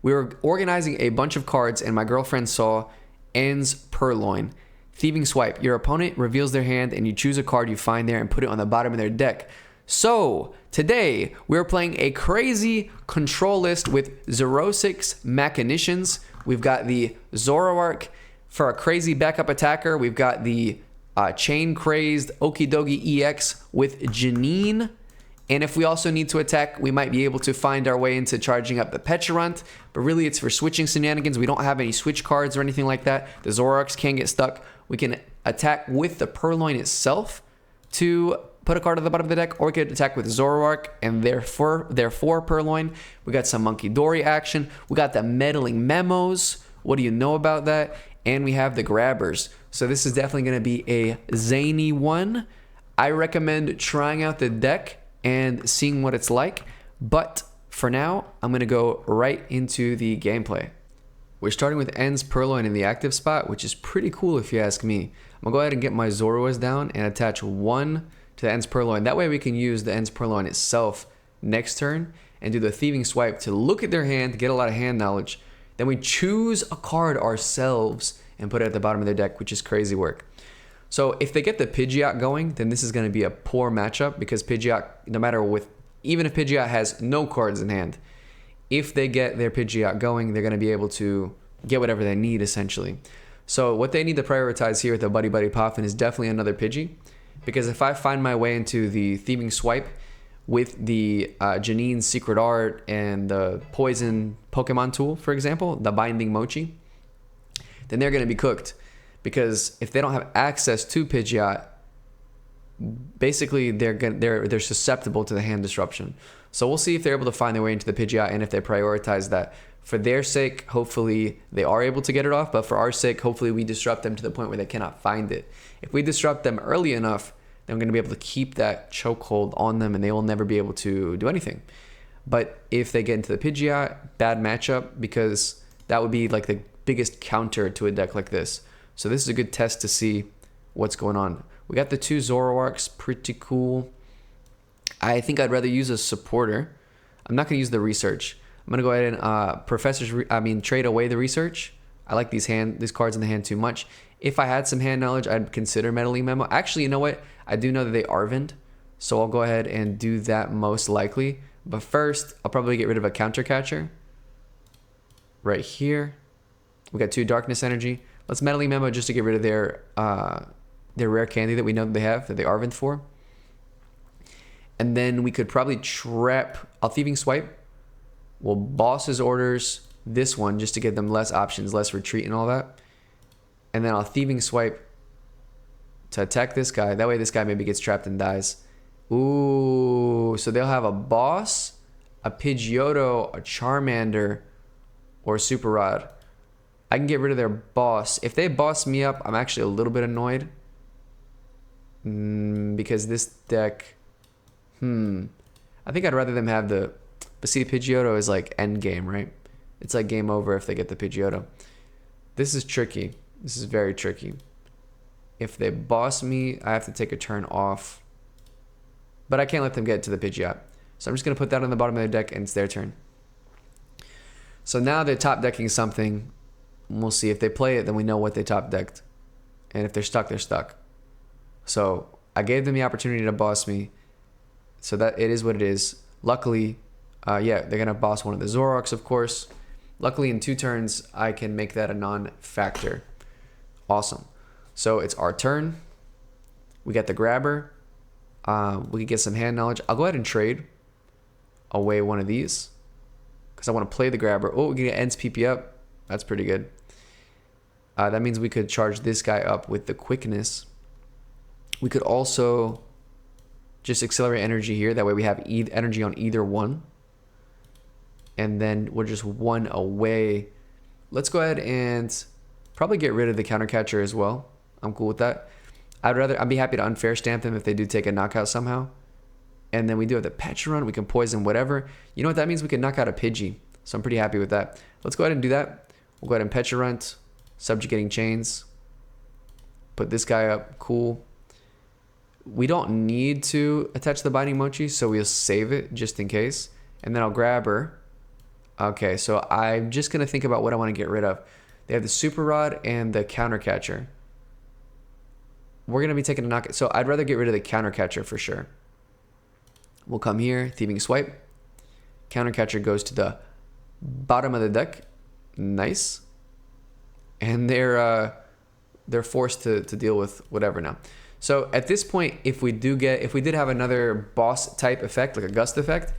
We were organizing a bunch of cards and my girlfriend saw Ends Purrloin. Thieving Swipe. Your opponent reveals their hand and you choose a card you find there and put it on the bottom of their deck. So, today, we're playing a crazy control list with Xerosic's Machinations. We've got the Zoroark for a crazy backup attacker. We've got the chain-crazed Okidogi EX with Janine. And if we also need to attack, we might be able to find our way into charging up the Pecharunt. But really, it's for switching shenanigans. We don't have any switch cards or anything like that. The Zoroarks can get stuck. We can attack with the Purrloin itself to put a card at the bottom of the deck, or we could attack with Zoroark and therefore Purrloin. We got some Munkidori action. We got the Meddling Memos. What do you know about that? And we have the Grabbers. So this is definitely going to be a zany one. I recommend trying out the deck and seeing what it's like. But for now, I'm going to go right into the gameplay. We're starting with Ends Purrloin in the active spot, which is pretty cool if you ask me. I'm going to go ahead and get my Zoruas down and attach one to the Ends Purrloin. That way we can use the Ends Purrloin itself next turn and do the Thieving Swipe to look at their hand, to get a lot of hand knowledge. Then we choose a card ourselves and put it at the bottom of their deck, which is crazy work. So if they get the Pidgeot going, then this is going to be a poor matchup because Pidgeot, no matter even if Pidgeot has no cards in hand, if they get their Pidgeot going, they're going to be able to get whatever they need essentially. So what they need to prioritize here with the Buddy-Buddy Poffin is definitely another Pidgey. Because if I find my way into the Thieving Swipe with the Janine's Secret Art and the Poison Pokemon tool, for example, the Binding Mochi, then they're going to be cooked. Because if they don't have access to Pidgeot, basically they're susceptible to the hand disruption. So we'll see if they're able to find their way into the Pidgeot and if they prioritize that. For their sake, hopefully they are able to get it off, but for our sake, hopefully we disrupt them to the point where they cannot find it. If we disrupt them early enough, then we're going to be able to keep that chokehold on them and they will never be able to do anything. But if they get into the Pidgeot, bad matchup, because that would be like the biggest counter to a deck like this. So this is a good test to see what's going on. We got the two Zoroarks, pretty cool. I think I'd rather use a supporter. I'm not going to use the research. I'm going to go ahead and trade away the research. I like these cards in the hand too much. If I had some hand knowledge, I'd consider Meddling Memo. Actually, you know what? I do know that they Arvend, so I'll go ahead and do that most likely. But first, I'll probably get rid of a counter catcher. Right here. We got two Darkness Energy. Let's Meddling Memo just to get rid of their rare candy that we know that they have, that they Arvend for. And then we could probably trap a Thieving Swipe. We'll boss his orders this one just to give them less options, less retreat and all that. And then I'll Thieving Swipe to attack this guy. That way this guy maybe gets trapped and dies. Ooh, so they'll have a boss, a Pidgeotto, a Charmander, or a Super Rod. I can get rid of their boss. If they boss me up, I'm actually a little bit annoyed. Because this deck... I think I'd rather them have the... But see, Pidgeotto is like end game, right? It's like game over if they get the Pidgeotto. This is tricky. This is very tricky. If they boss me, I have to take a turn off. But I can't let them get to the Pidgeot. So I'm just going to put that on the bottom of their deck and it's their turn. So now they're top decking something. We'll see if they play it, then we know what they top decked. And if they're stuck, they're stuck. So I gave them the opportunity to boss me. So that it is what it is. Luckily, they're going to boss one of the Zoroarks, of course. Luckily, in 2 turns, I can make that a non-factor. Awesome. So it's our turn. We got the Grabber. We can get some hand knowledge. I'll go ahead and trade away one of these because I want to play the Grabber. Oh, we can get Ends PP up. That's pretty good. That means we could charge this guy up with the quickness. We could also just accelerate energy here. That way we have energy on either one. And then we're just one away. Let's go ahead and probably get rid of the counter catcher as well. I'm cool with that. I'd be happy to unfair stamp them if they do take a knockout somehow. And then we do have the Pecharunt. We can poison whatever. You know what that means? We can knock out a Pidgey. So I'm pretty happy with that. Let's go ahead and do that. We'll go ahead and Pecharunt. Subjugating Chains. Put this guy up. Cool. We don't need to attach the Binding Mochi, so we'll save it just in case. And then I'll grab her. Okay, so I'm just going to think about what I want to get rid of. They have the Super Rod and the Counter Catcher. We're going to be taking a knockout. So I'd rather get rid of the Counter Catcher for sure. We'll come here, Thieving Swipe. Counter Catcher goes to the bottom of the deck. Nice. And they're forced to deal with whatever now. So at this point, if we did have another boss type effect, like a gust effect,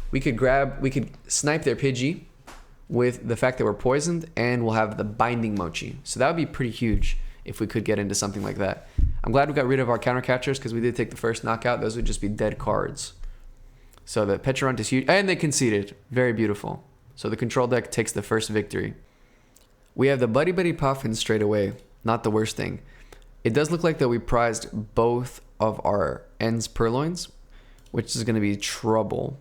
we could snipe their Pidgey with the fact that we're poisoned, and we'll have the Binding Mochi. So that would be pretty huge if we could get into something like that. I'm glad we got rid of our counter catchers because we did take the first knockout. Those would just be dead cards. So the Pecharunt is huge, and they conceded. Very beautiful. So the control deck takes the first victory. We have the Buddy-Buddy Poffin straight away. Not the worst thing. It does look like that we prized both of our ends Purrloins, which is going to be trouble.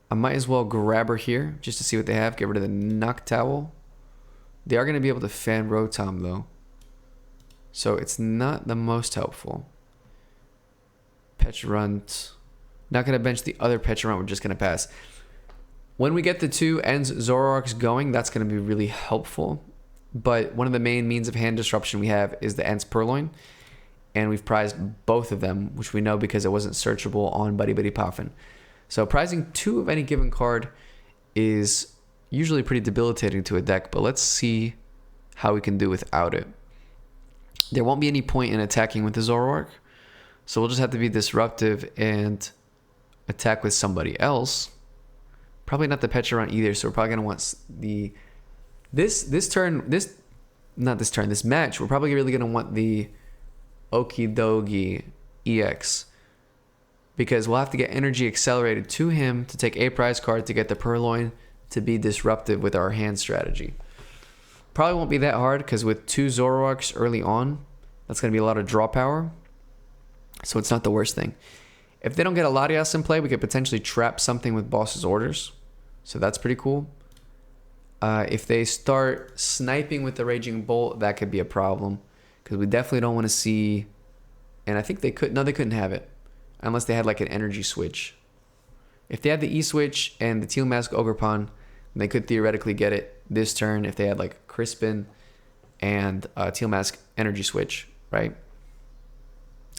I might as well grab her here just to see what they have. Get rid of the Knock Towel. They are going to be able to fan Rotom though. So it's not the most helpful. Pecharunt. Not going to bench the other Pecharunt. We're just going to pass. When we get the two ends Zoroarks going, that's going to be really helpful. But one of the main means of hand disruption we have is the ends Purrloin. And we've prized both of them, which we know because it wasn't searchable on Buddy-Buddy Poffin. So prizing two of any given card is usually pretty debilitating to a deck, but let's see how we can do without it. There won't be any point in attacking with the Zoroark, so we'll just have to be disruptive and attack with somebody else. Probably not the Pecharunt either, so we're probably going to want this match, we're probably really going to want the Okidogi EX. Because we'll have to get energy accelerated to him to take a prize card to get the Purrloin to be disruptive with our hand strategy. Probably won't be that hard because with two Zoroarks early on, that's going to be a lot of draw power. So it's not the worst thing. If they don't get a Latias in play, we could potentially trap something with Boss's Orders. So that's pretty cool. If they start sniping with the Raging Bolt, that could be a problem. Because we definitely don't want to see... And I think they could... No, they couldn't have it. Unless they had like an energy switch. If they had the E-switch and the Teal Mask Ogerpon, they could theoretically get it this turn if they had like Crispin and Teal Mask energy switch, right?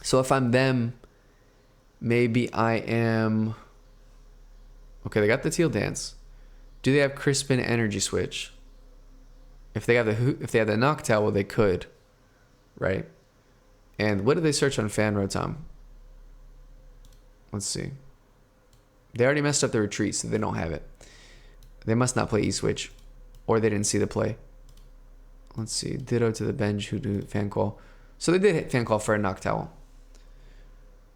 So if I'm them, maybe I am... Okay, they got the Teal Dance. Do they have Crispin energy switch? If they have the Noctowl, well, they could, right? And what did they search on Fan Rotom? Let's see. They already messed up the retreat, so they don't have it. They must not play E-Switch. Or they didn't see the play. Let's see. Ditto to the bench who do Fan Call. So they did hit Fan Call for a Noctowl.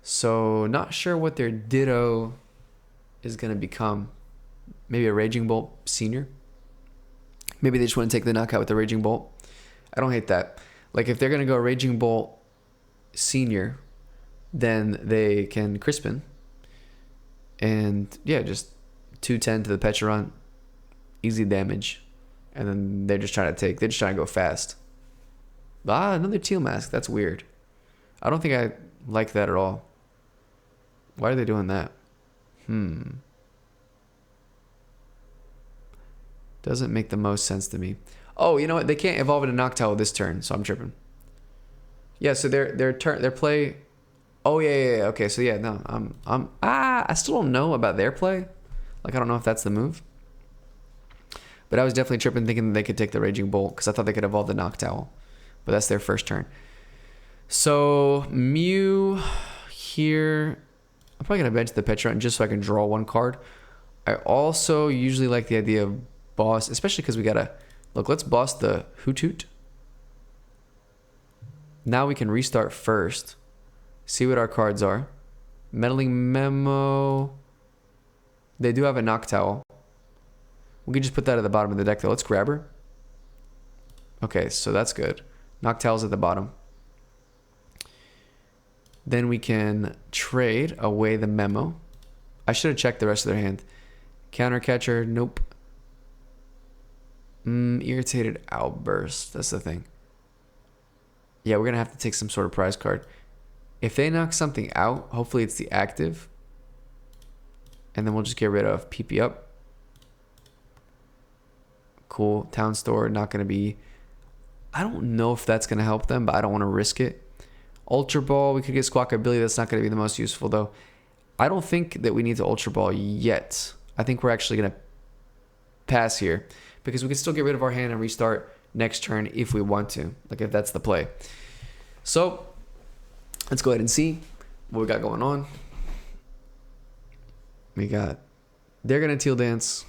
So not sure what their Ditto is going to become. Maybe a Raging Bolt Senior. Maybe they just want to take the knockout with the Raging Bolt. I don't hate that. Like if they're going to go Raging Bolt Senior... then they can Crispin. And yeah, just 210 to the Pecharunt. Easy damage. And then they're just trying to go fast. Another Teal Mask. That's weird. I don't think I like that at all. Why are they doing that? Doesn't make the most sense to me. Oh, you know what? They can't evolve into Noctowl this turn, so I'm tripping. Yeah, so their play... Oh yeah. Okay, so yeah, no, I still don't know about their play. Like I don't know if that's the move. But I was definitely tripping thinking that they could take the Raging Bolt because I thought they could evolve the Noctowl. But that's their first turn. So Mew here. I'm probably gonna bench the Pecharunt just so I can draw one card. I also usually like the idea of boss, especially because we gotta look. Let's boss the Hoothoot. Now we can restart first. See what our cards are. Meddling Memo. They do have a Noctowl. We can just put that at the bottom of the deck though. Let's grab her. Okay, so that's good. Noctowl's at the bottom. Then we can trade away the Memo. I should have checked the rest of their hand. Counter Catcher, nope. Irritated Outburst, that's the thing. Yeah, we're going to have to take some sort of prize card. If they knock something out, hopefully it's the active. And then we'll just get rid of PP Up. Cool. Town Store, not going to be... I don't know if that's going to help them, but I don't want to risk it. Ultra Ball, we could get Squawkabilly. That's not going to be the most useful, though. I don't think that we need to Ultra Ball yet. I think we're actually going to pass here because we can still get rid of our hand and restart next turn if we want to, like if that's the play. So let's go ahead and see what we got going on. We got, they're going to Teal Dance.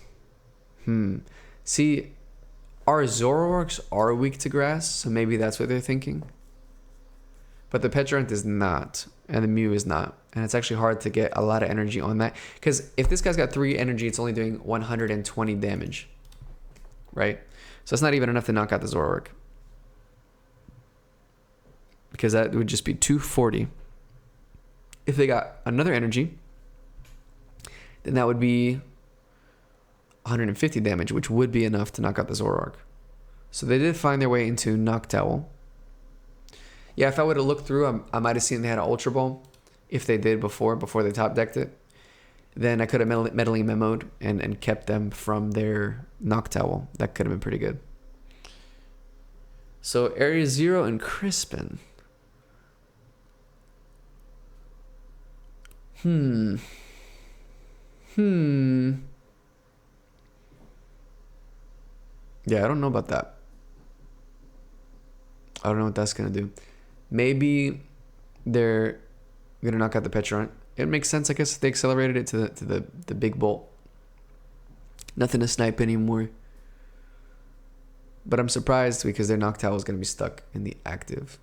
See, our Zoroarks are weak to grass, so maybe that's what they're thinking. But the Pecharunt is not, and the Mew is not. And it's actually hard to get a lot of energy on that. Because if this guy's got 3 energy, it's only doing 120 damage. Right? So it's not even enough to knock out the Zoroark. Because that would just be 240. If they got another energy, then that would be 150 damage, which would be enough to knock out the Zoroark. So they did find their way into Noctowl. Yeah, if I would have looked through, I might have seen they had an Ultra Ball. If they did before they top decked it. Then I could have Meddling Memoed and kept them from their Noctowl. That could have been pretty good. So Area 0 and Crispin. Yeah, I don't know about that. I don't know what that's going to do. Maybe they're going to knock out the Pecharunt. It makes sense, I guess, if they accelerated it to the big bolt. Nothing to snipe anymore. But I'm surprised because their Noctowl is going to be stuck in the active.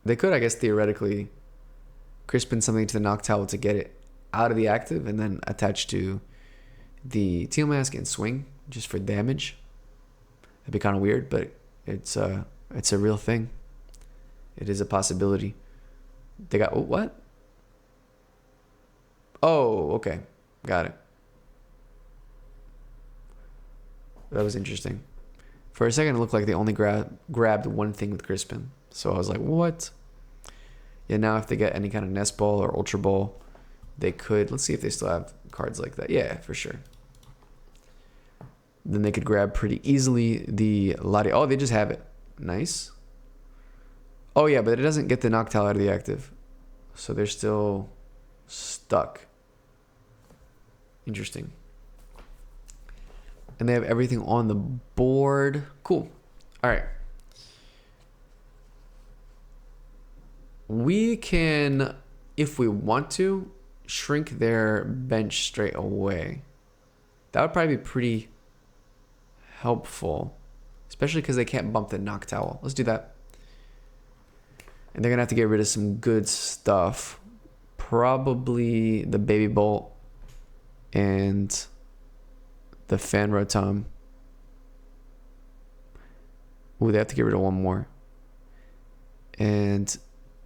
They could, I guess, theoretically Crispin something to the Noctowl to get it out of the active and then attach to the Teal Mask and swing just for damage. That'd be kind of weird, but it's a real thing. It is a possibility. They got, oh, what? Oh, okay. Got it. That was interesting. For a second, it looked like they only grabbed one thing with Crispin. So I was like, what? Yeah, now if they get any kind of Nest Ball or Ultra Ball, they could. Let's see if they still have cards like that. Yeah, for sure. Then they could grab pretty easily the Lati. Oh, they just have it. Nice. Oh, yeah, but it doesn't get the Noctowl out of the active. So they're still stuck. Interesting. And they have everything on the board. Cool. All right. We can, if we want to, shrink their bench straight away. That would probably be pretty helpful. Especially because they can't bump the Noctowl. Let's do that. And they're going to have to get rid of some good stuff. Probably the Baby Bolt and the Fan Rotom. Ooh, they have to get rid of one more. And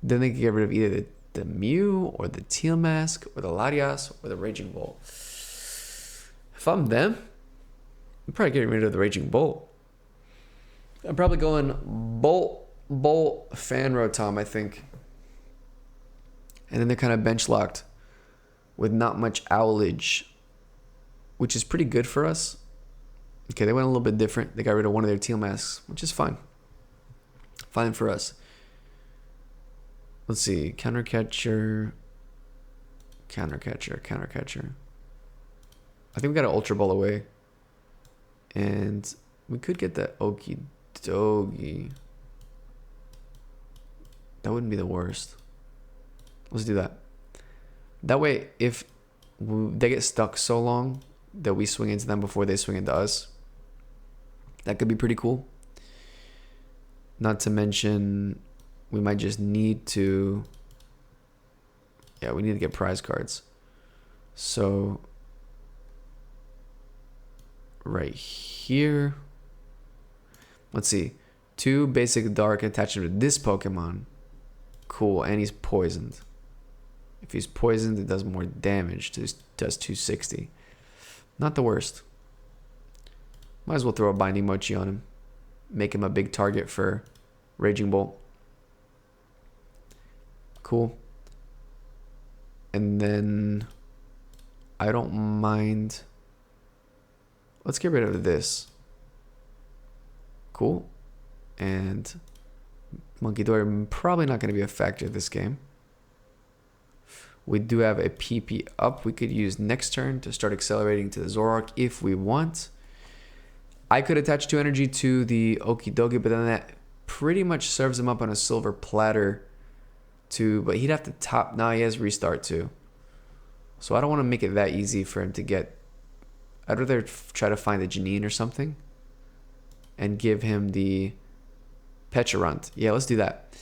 then they can get rid of either the Mew or the Teal Mask or the Latias or the Raging Bolt. If I'm them, I'm probably getting rid of the Raging Bolt. I'm probably going Bolt, Fan Rotom, I think. And then they're kind of bench locked with not much owlage, which is pretty good for us. Okay, they went a little bit different. They got rid of one of their Teal Masks, which is fine. Fine for us. Let's see. Countercatcher. I think we got an Ultra Ball away. And we could get the Okidogi. That wouldn't be the worst. Let's do that. That way, if they get stuck so long that we swing into them before they swing into us, that could be pretty cool. Not to mention, we might just need to... Yeah, we need to get prize cards. So, right here. Let's see. 2 basic dark attached to this Pokemon. Cool, and he's poisoned. If he's poisoned, it does more damage. It does 260. Not the worst. Might as well throw a Binding Mochi on him. Make him a big target for Raging Bolt. Cool. And then I don't mind. Let's get rid of this. Cool. And Munkidori probably not going to be a factor this game. We do have a PP up. We could use next turn to start accelerating to the Zoroark if we want. I could attach 2 energy to the Okidogi, but then that pretty much serves him up on a silver platter but he'd have to top. Now he has restart too. So I don't want to make it that easy for him to get. I'd rather try to find a Janine or something and give him the Pecharunt. Yeah, let's do that.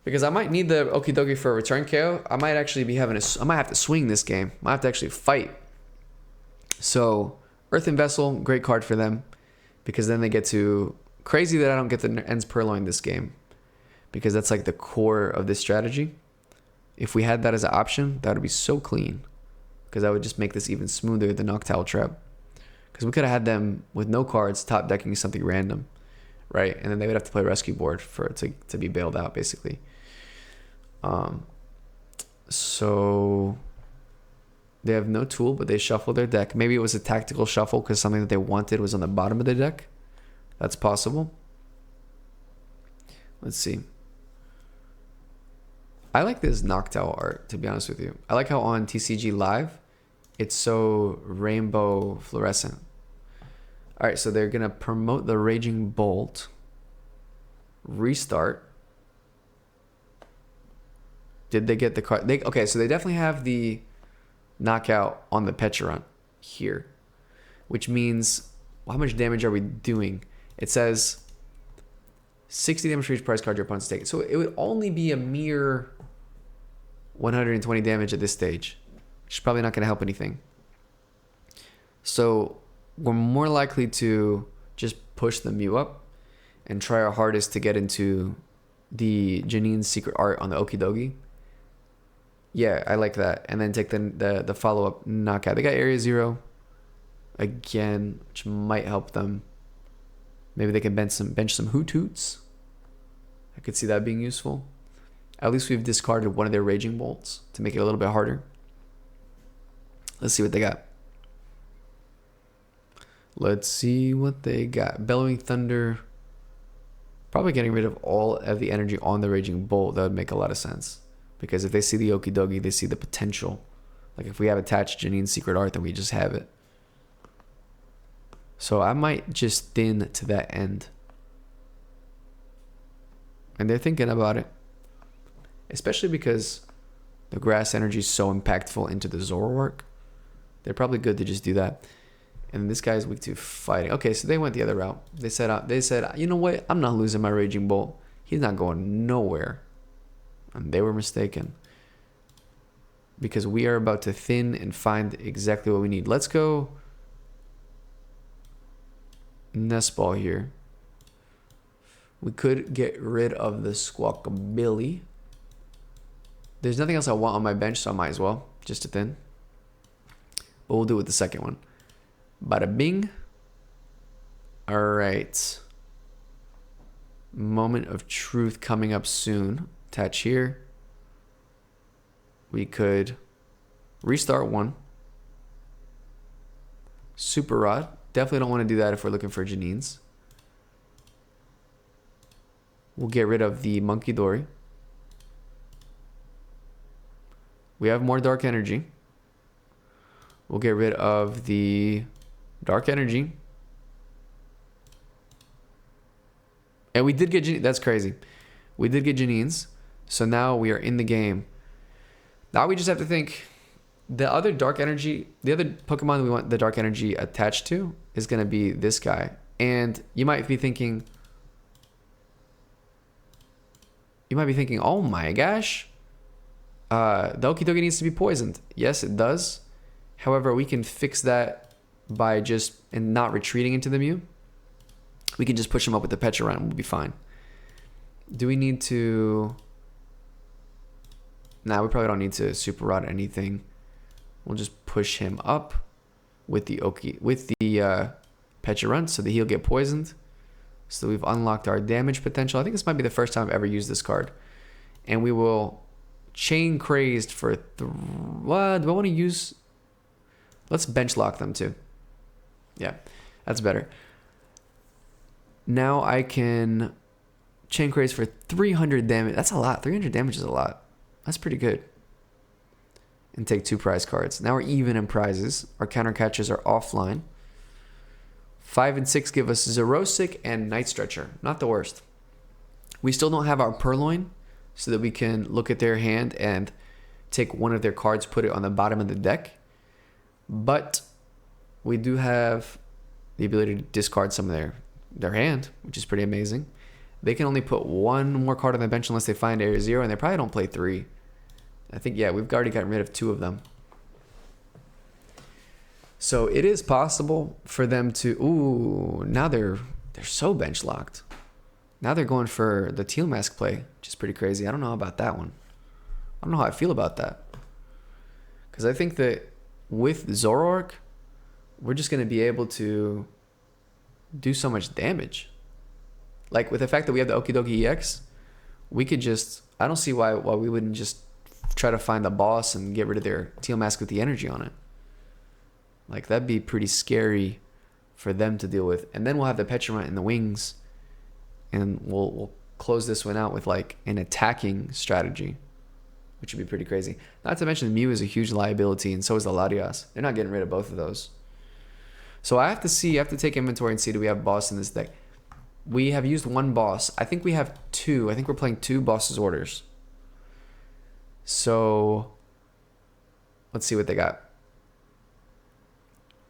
Because I might need the Okidogi for a return KO. I might actually be having I might have to swing this game. I might have to actually fight. So Earthen Vessel, great card for them. Because then they get to... Crazy that I don't get the Ends Purrloin this game. Because that's like the core of this strategy. If we had that as an option, that would be so clean. Because that would just make this even smoother than Noctowl Trap. Because we could have had them with no cards, top decking something random. Right? And then they would have to play rescue board for it to be bailed out, basically. So they have no tool, but they shuffled their deck. Maybe it was a tactical shuffle because something that they wanted was on the bottom of the deck. That's possible. Let's see. I like this Noctowl art, to be honest with you. I like how on TCG Live, it's so rainbow fluorescent. All right, so they're going to promote the Raging Bolt. Restart. Did they get the card? Okay, so they definitely have the knockout on the Pecharunt here. Which means, how much damage are we doing? It says 60 damage for each prize card your opponent's taking. So it would only be a mere 120 damage at this stage. Which is probably not going to help anything. So we're more likely to just push the Mew up and try our hardest to get into the Janine's secret art on the Okidogi. Yeah, I like that. And then take the follow-up knockout. They got Area 0 again, which might help them. Maybe they can bench some Hoot Hoots. I could see that being useful. At least we've discarded one of their Raging Bolts to make it a little bit harder. Let's see what they got. Let's see what they got. Bellowing Thunder. Probably getting rid of all of the energy on the Raging Bolt. That would make a lot of sense. Because if they see the Okidogi, they see the potential. Like if we have attached Janine's secret art, then we just have it. So I might just thin to that end. And they're thinking about it. Especially because the grass energy is so impactful into the Zoroark. They're probably good to just do that. And this guy's weak to fighting. Okay, so they went the other route. They said, you know what? I'm not losing my Raging Bolt. He's not going nowhere. And they were mistaken. Because we are about to thin and find exactly what we need. Let's go Nest Ball here. We could get rid of the Squawkabilly. There's nothing else I want on my bench, so I might as well. Just to thin. But we'll do it with the second one. Bada bing. Alright. Moment of truth coming up soon. Attach here. We could restart one. Super Rod. Definitely don't want to do that if we're looking for Janine's. We'll get rid of the Munkidori. We have more Dark Energy. We'll get rid of the Dark Energy. And we did get that's crazy. We did get Janine's. So now we are in the game. Now we just have to think the other Dark Energy, the other Pokemon that we want the Dark Energy attached to is going to be this guy. And you might be thinking, oh my gosh, the Okidogi needs to be poisoned. Yes, it does. However, we can fix that by just not retreating into the Mew. We can just push him up with the Pecharunt and we'll be fine. Do we need to... Nah, we probably don't need to Super Rod anything. We'll just push him up with the Pecharunt so that he'll get poisoned. So we've unlocked our damage potential. I think this might be the first time I've ever used this card. And we will Chain Crazed for... What? Do I want to use... Let's bench lock them too. Yeah, that's better. Now I can chain craze for 300 damage. That's a lot. 300 damage is a lot. That's pretty good. And take 2 prize cards. Now we're even in prizes. Our counter catches are offline. 5 and 6 give us Xerosic and Night Stretcher. Not the worst. We still don't have our Purrloin, so that we can look at their hand and take one of their cards, put it on the bottom of the deck. But we do have the ability to discard some of their hand, which is pretty amazing. They can only put 1 more card on the bench unless they find Area 0, and they probably don't play 3. I think, yeah, we've already gotten rid of 2 of them. So it is possible for them to... Ooh, now they're so bench locked. Now they're going for the Teal Mask play, which is pretty crazy. I don't know about that one. I don't know how I feel about that. Because I think that with Zoroark, we're just going to be able to do so much damage. Like, with the fact that we have the Okidogi EX, we could just... I don't see why we wouldn't just try to find the boss and get rid of their Teal Mask with the energy on it. Like, that'd be pretty scary for them to deal with. And then we'll have the Pecharunt in the wings, and we'll close this one out with, like, an attacking strategy, which would be pretty crazy. Not to mention, the Mew is a huge liability, and so is the Latias. They're not getting rid of both of those. So I have to take inventory and see, do we have boss in this deck? We have used 1 boss. I think we have 2. I think we're playing 2 boss's orders. So let's see what they got.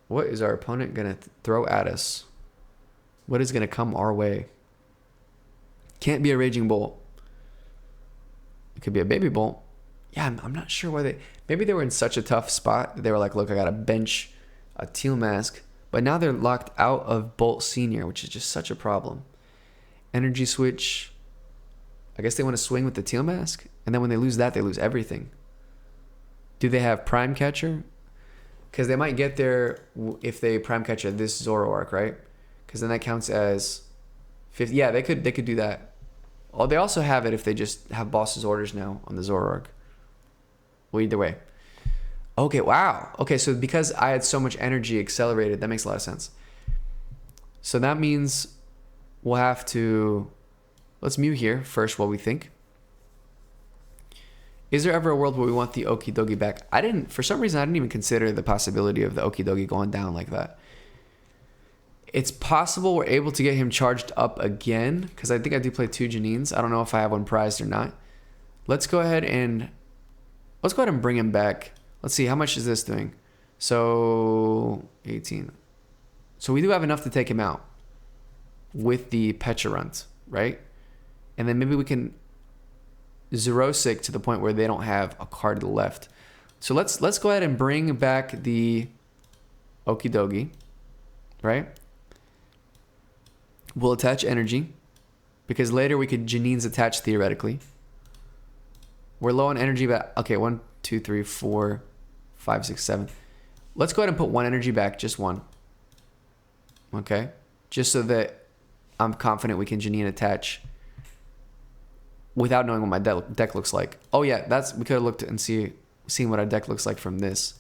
What is our opponent going to throw at us? What is going to come our way? Can't be a Raging Bolt. It could be a Baby Bolt. Yeah, I'm not sure why they... Maybe they were in such a tough spot that they were like, look, I got to bench a Teal Mask. But now they're locked out of Bolt Senior, which is just such a problem. Energy Switch. I guess they want to swing with the Teal Mask. And then when they lose that, they lose everything. Do they have Prime Catcher? Because they might get there if they Prime Catcher this Zoroark, right? Because then that counts as 50. Yeah, they could do that. Oh, they also have it if they just have boss's orders now on the Zoroark. Well, either way. Okay, wow. Okay, so because I had so much energy accelerated, that makes a lot of sense. So that means we'll have to... Let's Mew here first while we think. Is there ever a world where we want the Okidogi back? For some reason, I didn't even consider the possibility of the Okidogi going down like that. It's possible we're able to get him charged up again, because I think I do play 2 Janines. I don't know if I have one prized or not. Let's go ahead and bring him back. Let's see, how much is this doing? So 18. So we do have enough to take him out with the Pecharunt, right? And then maybe we can Xerosic to the point where they don't have a card left. So let's go ahead and bring back the Okidogi, right? We'll attach energy, because later we could Janine's attach theoretically. We're low on energy, but okay, 1, 2, 3, 4, 5, 6, 7. Let's go ahead and put 1 energy back, just 1. Okay, just so that I'm confident we can Janine attach without knowing what my deck looks like. Oh yeah, we could have looked and seen what our deck looks like from this.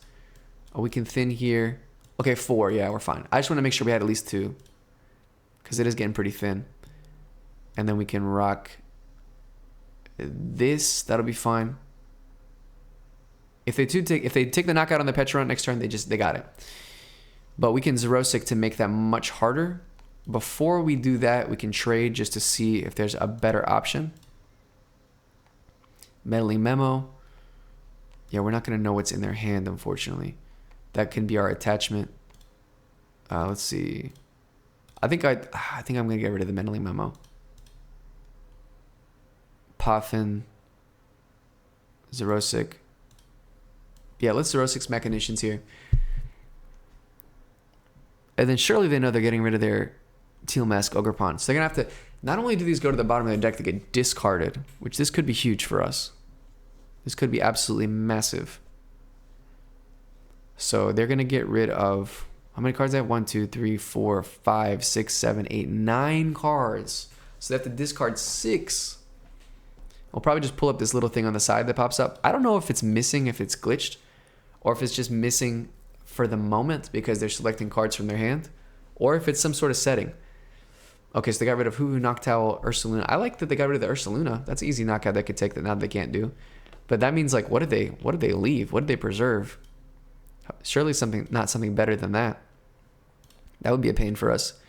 Oh, we can thin here. Okay, 4. Yeah, we're fine. I just want to make sure we had at least 2, because it is getting pretty thin. And then we can rock this. That'll be fine. If they take the knockout on the Pecharunt next turn, they got it. But we can Xerosic to make that much harder. Before we do that, we can trade just to see if there's a better option. Meddling Memo. Yeah, we're not going to know what's in their hand, unfortunately. That can be our attachment. Let's see. I think I'm going to get rid of the Meddling Memo. Poffin. Xerosic. Yeah, let's Xerosic's Machinations here. And then surely they know they're getting rid of their Teal Mask Ogerpon. So they're going to have to... Not only do these go to the bottom of their deck to get discarded, which this could be huge for us. This could be absolutely massive. So they're going to get rid of... How many cards do I have? 1, 2, 3, 4, 5, 6, 7, 8, 9 cards. So they have to discard 6. I'll probably just pull up this little thing on the side that pops up. I don't know if it's missing, if it's glitched, or if it's just missing for the moment because they're selecting cards from their hand, or if it's some sort of setting. Okay, so they got rid of who knocked out Ursaluna. I like that they got rid of the Ursaluna. That's an easy knockout they could take that now they can't do. But that means like, what did they leave? What did they preserve? Surely not something better than that. That would be a pain for us.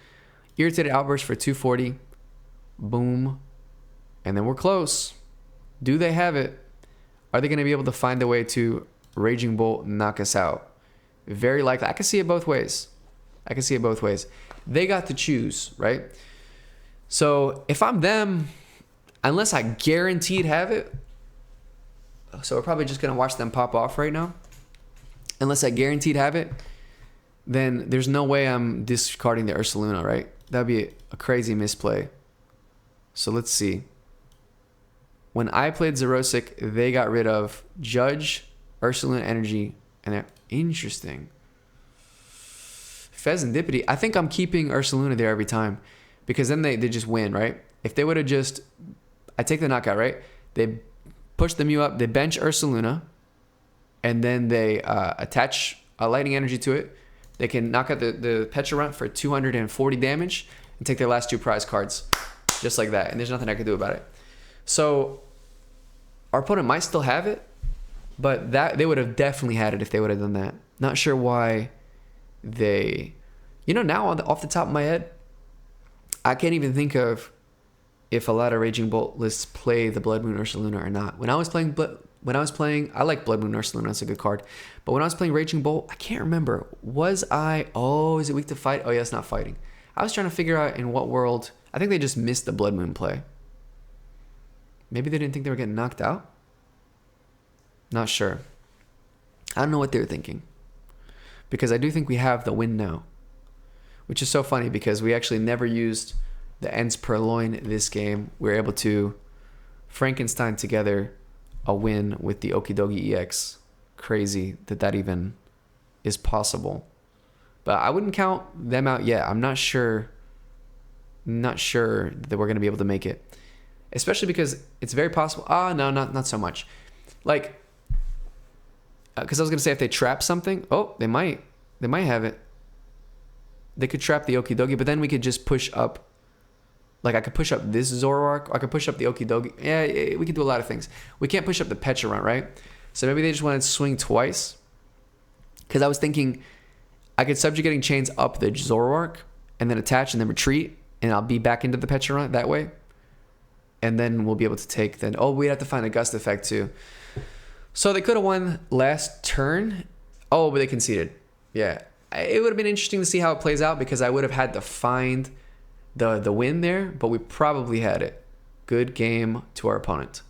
Irritated Outburst for 240. Boom. And then we're close. Do they have it? Are they going to be able to find a way to Raging Bolt knock us out? Very likely. I can see it both ways. They got to choose, right? So if I'm them, unless I guaranteed have it, so we're probably just going to watch them pop off right now. Unless I guaranteed have it, then there's no way I'm discarding the Ursaluna, right? That'd be a crazy misplay. So let's see. When I played Xerosic, they got rid of Judge, Ursaluna Energy, and they're interesting. Pheasantipity. I think I'm keeping Ursaluna there every time because then they just win, right? If they would have just... I take the knockout, right? They push the Mew up, they bench Ursaluna, and then they attach a lightning energy to it. They can knock out the Pecharunt for 240 damage and take their last 2 prize cards. Just like that. And there's nothing I can do about it. So our opponent might still have it, but they would have definitely had it if they would have done that. Not sure why they... You know, now off the top of my head, I can't even think of if a lot of Raging Bolt lists play the Blood Moon Ursaluna or not. When I was playing, I like Blood Moon Ursaluna. It's a good card. But when I was playing Raging Bolt, I can't remember. Is it weak to fight? Oh yeah, it's not fighting. I was trying to figure out in what world. I think they just missed the Blood Moon play. Maybe they didn't think they were getting knocked out. Not sure. I don't know what they were thinking. Because I do think we have the win now. Which is so funny because we actually never used the Ends Purrloin this game. We were able to Frankenstein together a win with the Okidogi EX. Crazy that even is possible. But I wouldn't count them out yet. I'm not sure that we're going to be able to make it. Especially because it's very possible. No, not so much. Like, because I was going to say if they trap something, they might have it. They could trap the Okidogi, but then we could just push up. Like, I could push up this Zoroark. I could push up the Okidogi. Yeah, we could do a lot of things. We can't push up the Pecharunt, right? So maybe they just wanted to swing twice. Because I was thinking I could Subjugating Chains up the Zoroark and then attach and then retreat. And I'll be back into the Pecharunt that way. And then we'll be able to take then. Oh, we'd have to find a Gust effect too. So they could have won last turn. Oh, but they conceded. Yeah. It would have been interesting to see how it plays out because I would have had to find the win there, but we probably had it. Good game to our opponent.